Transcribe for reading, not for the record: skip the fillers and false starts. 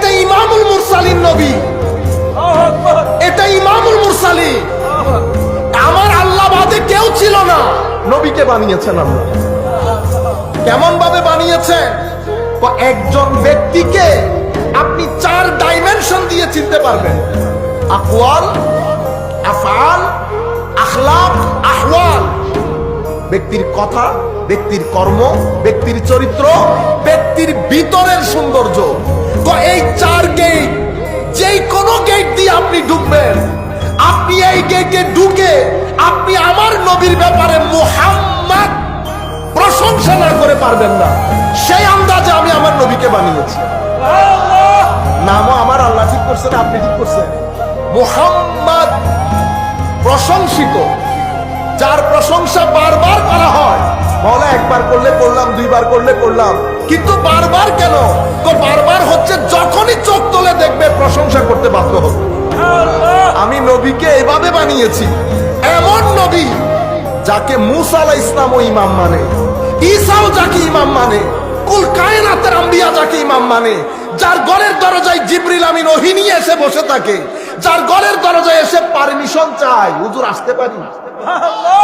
এটা ইমামুল মুরসালিন নবী, এটা ইমামুল মুরসালিন। আমার আল্লাহ বাদে কেউ ছিল না, নবীকে বানিয়েছেন আল্লাহ। কেমন ভাবে বানিয়েছেন? একজন ব্যক্তিকে আপনি 4 ডাইমেনশন দিয়ে চিনতে পারবেন: আকওয়াল, আফআল, আখলাক, আহওয়াল। ব্যক্তির কথা, ব্যক্তির কর্ম, ব্যক্তির চরিত্র, ব্যক্তির ভিতরের সৌন্দর্য। তো এই 4 গেট, যেই কোনো গেট দিয়ে আপনি ঢুকবেন, আপনি এই গেটে ঢুকে আপনি আমার নবীর ব্যাপারে মুহাম্মদ প্রশংসা না করে পারবেন না। সেই আন্দাজে আমি আমার নবীকে বানিয়েছি। নামও আমার আল্লাহ ঠিক করছেন, আপনি ঠিক করছেন। মুহাম্মদ প্রশংসিত, যার প্রশংসা বারবার করা হয়। মওলা একবার করলে করলাম, 2 বার করলে করলাম, কিন্তু বারবার কেন? তো বারবার হচ্ছে যখনই চোখ তোলে দেখবে প্রশংসা করতে বাধ্য হবে। আমি নবীকে এভাবে বানিয়েছি, এমন নবী যাকে মুসা আলাইহিস সালামও ইমাম মানে, ঈসাও যাকে ইমাম মানে, কুল কায়নাতের আম্বিয়া যাকে ইমাম মানে, যার ঘরের দরজায় জিবরিল আমিন ওহী নিয়ে এসে বসে থাকে, যার ঘরের দরজায় এসে পারমিশন চায়, হুজুর আসতে পারি?